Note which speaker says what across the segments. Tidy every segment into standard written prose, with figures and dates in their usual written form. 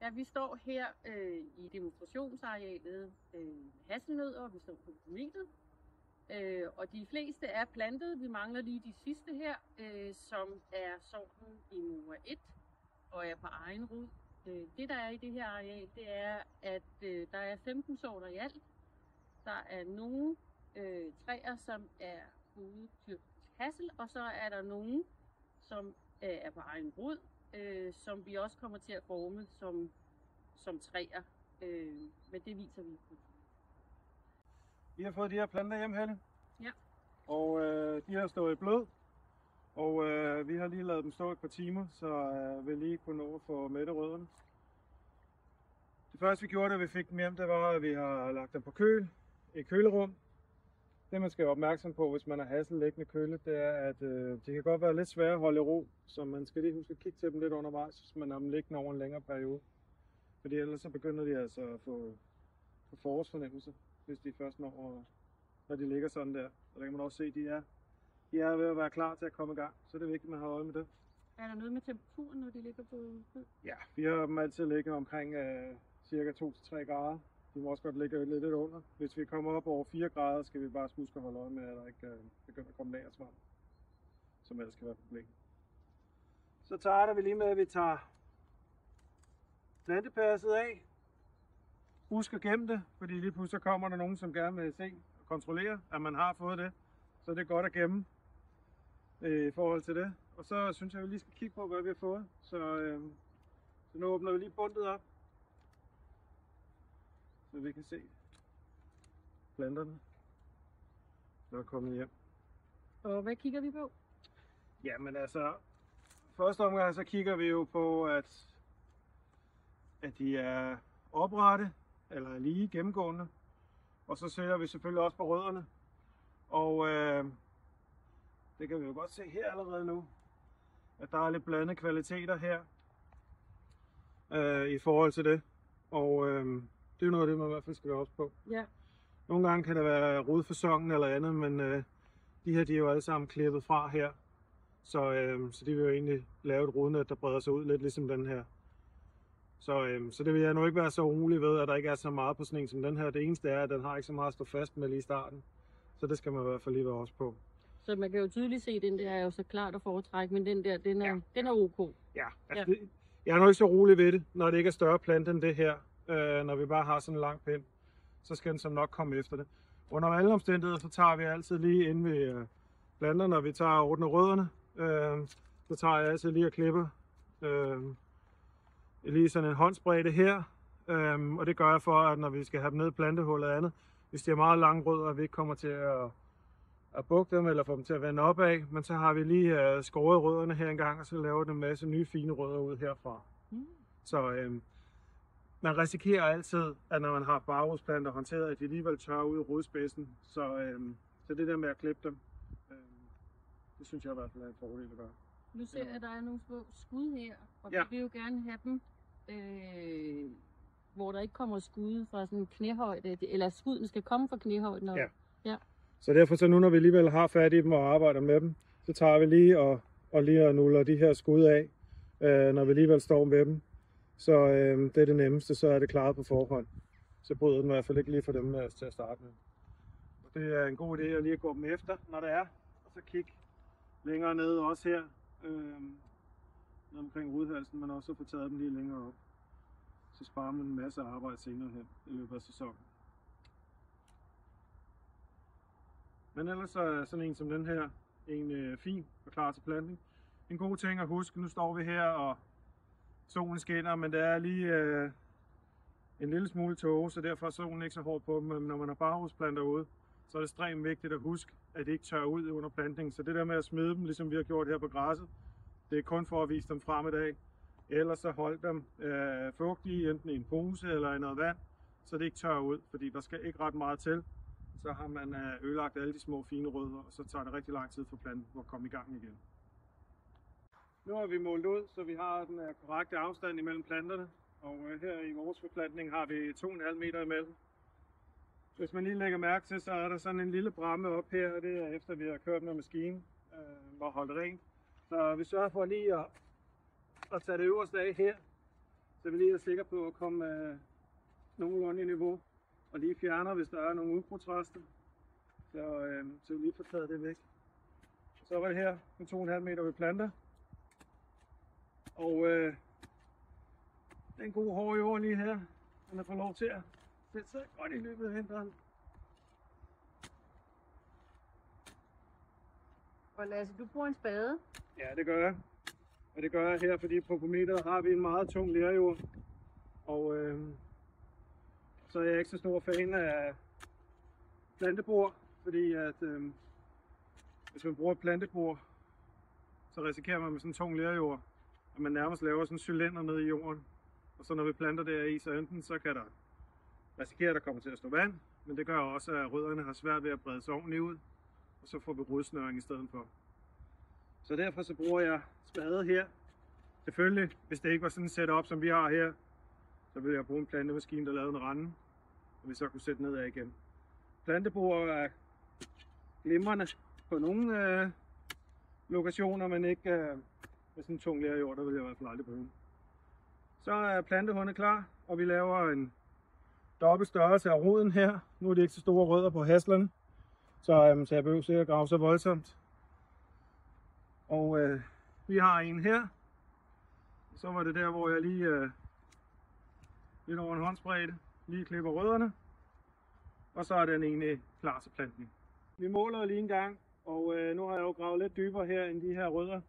Speaker 1: Ja, vi står her i demonstrationsarealet hasselnødder, og vi står på pomelet. Og de fleste er plantet. Vi mangler lige de sidste her, som er sorten i Mora 1 og er på egen rod. Det der er i det her areal, det er, at der er 15 sorter i alt. Der er nogle træer, som er udtyrket hassel, og så er der nogle, som er på egen rod, som vi også kommer til at forme som træer. Men det viser vi på.
Speaker 2: Vi har fået de her planter hjem, Helle.
Speaker 1: Ja.
Speaker 2: Og de har stået i blød. Og vi har lige lavet dem stå et par timer, så vi lige kunne nå at få mætte rødderne. Det første vi gjorde, da vi fik dem hjem, det var, at vi har lagt dem på køl i kølerum. Det man skal være opmærksom på, hvis man har hassel liggende køle, det er, at de kan godt være lidt svære at holde i ro. Så man skal lige huske at kigge til dem lidt undervejs, hvis man har dem liggende over en længere periode. Fordi ellers så begynder de altså at få forårsfornemmelse, hvis de først når de ligger sådan der. Og der kan man også se, at de er ved at være klar til at komme i gang. Så det er vigtigt, at man har øje med det.
Speaker 1: Er der noget med temperaturen, når de ligger på køl?
Speaker 2: Ja, vi har dem altid ligget omkring cirka 2-3 grader. De må også godt ligge lidt under. Hvis vi kommer op over 4 grader, skal vi bare huske at holde øje med, at der ikke begynder at komme lagersvamp, som ellers kan være et problem. Så tager vi lige med, at vi tager plantepasset af. Husk at gemme det, fordi lige pludselig kommer der nogen, som gerne vil se og kontrollere, at man har fået det. Så det er godt at gemme i forhold til det. Og så synes jeg, at vi lige skal kigge på, hvad vi har fået. Så nu åbner vi lige bundet op, så vi kan se planterne, der er kommet hjem.
Speaker 1: Og hvad kigger vi på?
Speaker 2: Jamen altså, første omgang så kigger vi jo på, at de er oprette, eller lige gennemgående. Og så ser vi selvfølgelig også på rødderne. Og det kan vi jo godt se her allerede nu, at der er lidt blandede kvaliteter her i forhold til det. Og det er jo noget af det, man i hvert fald skal være også på.
Speaker 1: Ja.
Speaker 2: Nogle gange kan det være rodfæsonen eller andet, men de her de er jo alle sammen klippet fra her. Så de vil jo egentlig lave et rodnet, der breder sig ud lidt ligesom den her. Så det vil jeg nu ikke være så urolig ved, at der ikke er så meget på sådan en som den her. Det eneste er, at den har ikke så meget at stå fast med lige i starten. Så det skal man i hvert fald lige være også på.
Speaker 1: Så man kan jo tydeligt se, at den der er jo så klart at foretrække, men den der, den er ok.
Speaker 2: Ja, altså jeg er nok ikke så rolig ved det, når det ikke er større plante end det her. Når vi bare har sådan en lang pind, så skal den som nok komme efter det. Under alle omstændigheder, så tager vi altid lige inden vi planter, når vi tager og ordner rødderne. Så tager jeg altid lige og klipper lige sådan en håndsbredde her. Og det gør jeg for, at når vi skal have dem ned i plantehullet og andet, hvis de er meget lange rødder, og vi ikke kommer til at bukke dem eller få dem til at vende opad, men så har vi lige skåret rødderne her engang, og så laver den en masse nye fine rødder ud herfra. Så man risikerer altid, at når man har barrodsplanter håndteret, at de alligevel tørrer ud i rodspidsen. Så det der med at klippe dem, det synes jeg i hvert fald er en fordel at gøre.
Speaker 1: Nu ser jeg, at der er nogle små skud her, og vi vil jo gerne have dem, hvor der ikke kommer skud fra sådan knæhøjde, eller skuden skal komme fra knæhøjden. Og, ja.
Speaker 2: Så derfor så nu, når vi alligevel har fat i dem og arbejder med dem, så tager vi lige og nuller de her skud af, når vi alligevel står med dem. Så det er det nemmeste, så er det klaret på forhånd. Så bryder den i hvert fald ikke lige for dem til at starte med. Og det er en god idé at lige gå dem efter, når det er. Og så kigge længere ned også her, omkring rodhalsen, men også få taget dem lige længere op. Så sparer man en masse arbejde senere hen i løbet af sæsonen. Men ellers er sådan en som den her egentlig fin og klar til plantning. En god ting at huske, nu står vi her og solen skinner, men det er lige en lille smule tåge, så derfor er solen ikke så hård på dem. Men når man har barrodsplanter ude, så er det ekstremt vigtigt at huske, at det ikke tørrer ud under plantningen. Så det der med at smide dem, ligesom vi har gjort her på græsset, det er kun for at vise dem frem i dag. Ellers så hold dem fugtige, enten i en pose eller i noget vand, så det ikke tørrer ud, fordi der skal ikke ret meget til. Så har man ødelagt alle de små fine rødder, og så tager det rigtig lang tid for planten at komme i gang igen. Nu har vi målt ud, så vi har den korrekte afstand imellem planterne. Og her i vores forplantning har vi 2,5 meter imellem. Hvis man lige lægger mærke til, så er der sådan en lille bramme op her, og det er efter vi har kørt med maskinen og holdt rent. Så vi sørger for lige at tage det øverste af her, så vi lige er sikre på at komme nogenlunde i niveau. Og lige fjerner, hvis der er nogle udkrudtsrester. Så vi lige får taget det væk. Så var det her med 2,5 meter ved planter. Og den gode hårde jord lige her, den har fået lov til at sætte sig godt i løbet af vinteren.
Speaker 1: Og Lasse, du bruger en spade?
Speaker 2: Ja, det gør jeg. Og det gør jeg her, fordi på meteret har vi en meget tung lerjord. Og så er jeg ikke så stor fan af plantebor, fordi at hvis man bruger et plantebor, så risikerer man med sådan en tung lerjord, at man nærmest laver sådan en cylinder ned i jorden. Og så når vi planter deri, så enten så kan der risikere, at der kommer til at stå vand, men det gør også, at rødderne har svært ved at brede sig ordentligt ud, og så får vi rodsnøring i stedet for. Så derfor så bruger jeg spade her. Selvfølgelig, hvis det ikke var sådan et setup, som vi har her, så ville jeg bruge en plantemaskine, der lavede en rende, og vi så kunne sætte nedad igen. Plantebor er glimrende på nogle lokationer, men ikke med sådan en tung lerjord, der vil jeg i hvert fald aldrig bruge. Så er plantehundet klar, og vi laver en dobbelt størrelse af roden her. Nu er det ikke så store rødder på haslerne, så jeg behøver ikke at grave så voldsomt. Og vi har en her. Så var det der, hvor jeg lige lidt over en håndsbredde lige klipper rødderne. Og så er den egentlig klar til plantning. Vi måler lige en gang, og nu har jeg jo gravet lidt dybere her end de her rødder.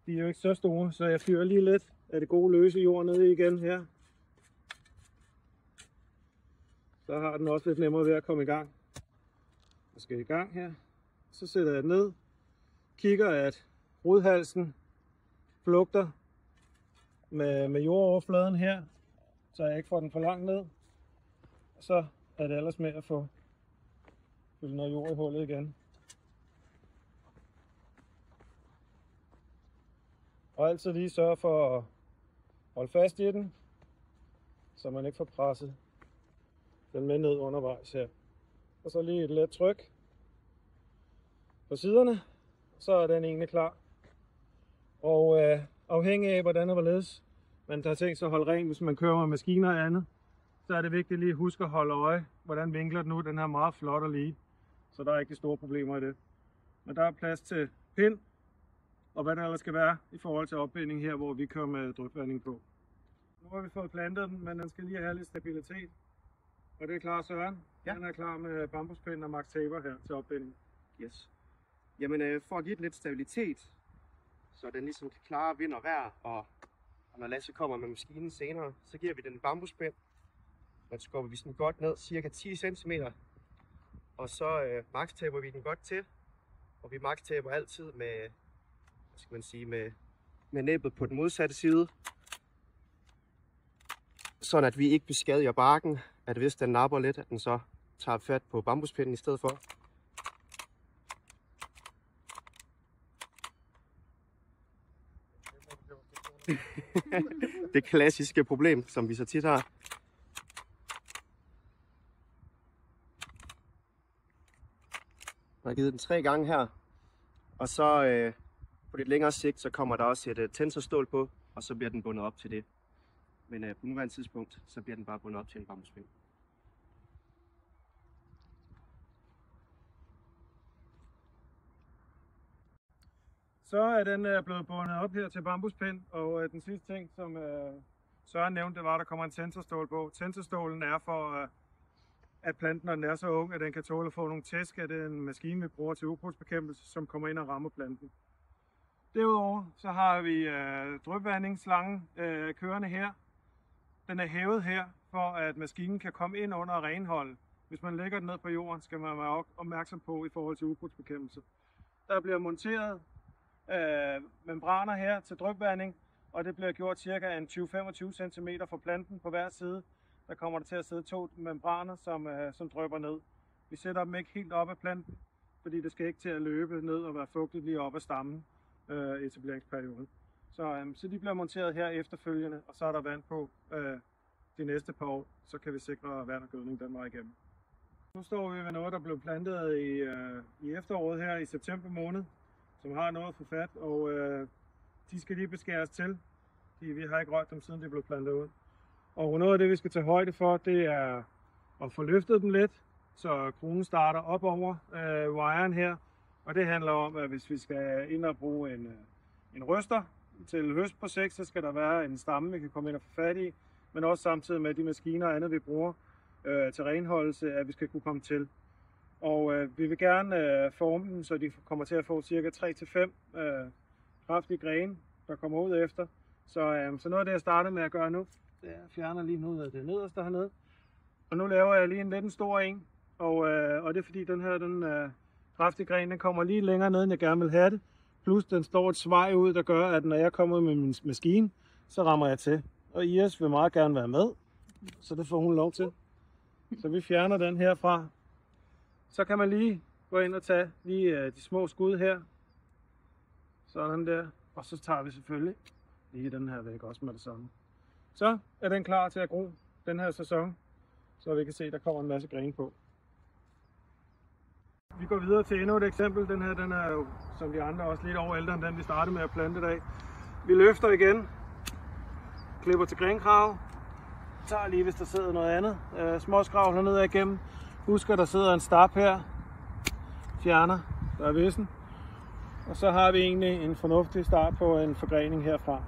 Speaker 2: De er jo ikke så store, så jeg fyrer lige lidt af det gode løse jord ned igen her. Så har den også lidt nemmere ved at komme i gang. Jeg skal i gang her. Så sætter jeg den ned. Kigger, at rodhalsen flugter med jordoverfladen her, så jeg ikke får den for langt ned. Og så er det ellers med at få noget jord i hullet igen. Og altid lige sørge for at holde fast i den, så man ikke får presset den med ned undervejs her. Og så lige et let tryk på siderne, så er den egentlig klar. Og afhængig af hvordan og hvorledes man har tænkt sig at holde ren, hvis man kører med maskiner og andet, så er det vigtigt lige at huske at holde øje, hvordan vinkler den ud. Den her meget flot og lige, så der er ikke de store problemer i det. Men der er plads til pind, og hvad der ellers skal være i forhold til opbinding her, hvor vi kører med drypvanding på. Nu har vi fået plantet den, men den skal lige have lidt stabilitet. Og det er klar, Søren. Ja. Den er klar med bambuspind og Max Taper her til opbinding.
Speaker 3: Yes. Jamen for at give den lidt stabilitet, så den ligesom kan klare vind og vejr, og når Lasse kommer med maskinen senere, så giver vi den bambuspind. Og så skubber vi sådan godt ned, cirka 10 cm. Og så max taper vi den godt til. Og vi max taper altid med, hvad skal man sige, med næbbet på den modsatte side. Sådan at vi ikke beskadiger barken, at hvis den napper lidt, at den så tager fat på bambuspinden i stedet for. Det klassiske problem, som vi så tit har. Jeg har givet den 3 gange her, og så på lidt længere sigt, så kommer der også et tensorstål på, og så bliver den bundet op til det. Men på nuværende tidspunkt, så bliver den bare bundet op til en bambuspind.
Speaker 2: Så er den blevet bundet op her til bambuspind, og den sidste ting, som Søren nævnte, det var, at der kommer en tensorstål på. Tensorstålen er for, at planten, når den er så ung, at den kan tåle at få nogle tæsk af den maskine, vi bruger til ukrudtsbekæmpelse, som kommer ind og rammer planten. Derudover så har vi drypvandingsslangen kørende her. Den er hævet her, for at maskinen kan komme ind under og renholde. Hvis man lægger den ned på jorden, skal man være opmærksom på i forhold til ukrudtsbekæmpelse. Der bliver monteret membraner her til drypvanding, og det bliver gjort cirka en 20-25 cm fra planten på hver side. Der kommer der til at sidde 2 membraner, som drypper ned. Vi sætter dem ikke helt op af planten, fordi det skal ikke til at løbe ned og være fugtigt lige op ad stammen etableringsperioden. Så de bliver monteret her efterfølgende, og så er der vand på de næste par år, så kan vi sikre vand og gødning den vej igennem. Nu står vi ved noget, der blev plantet i efteråret her i september måned, som har noget for fat, og de skal lige beskæres til. vi har ikke rørt dem, siden de blev plantet ud. Og noget af det, vi skal tage højde for, det er at få løftet dem lidt, så kronen starter op over wiren her. Og det handler om, at hvis vi skal ind og bruge en ryster til høstprojekt, så skal der være en stamme, vi kan komme ind og få fat i, men også samtidig med de maskiner og andet, vi bruger til renholdelse, at vi skal kunne komme til. Og vi vil gerne forme dem, så de kommer til at få cirka 3-5 kraftige grene, der kommer ud efter. Så noget af det, jeg startede med at gøre nu, det er, at jeg fjerner lige noget af det nederste hernede. Og nu laver jeg lige en stor en, og det er fordi den kraftige gren, den kommer lige længere ned, end jeg gerne vil have det. Plus den står et svej ud, der gør, at når jeg kommer ud med min maskine, så rammer jeg til. Og Iris vil meget gerne være med, så det får hun lov til. Så vi fjerner den herfra. Så kan man lige gå ind og tage lige de små skud her. Sådan der. Og så tager vi selvfølgelig lige den her væk også med det samme. Så er den klar til at gro den her sæson, så vi kan se, at der kommer en masse grene på. Vi går videre til endnu et eksempel. Den her, den er jo, som de andre, også lidt over ældre end den, vi startede med at plante i dag. Vi løfter igen, klipper til grenkrav, tager lige, hvis der sidder noget andet, småskrav hernede igennem. Husk, at der sidder en stap her, fjerner, der er vissen. Og så har vi egentlig en fornuftig start på en forgrening herfra.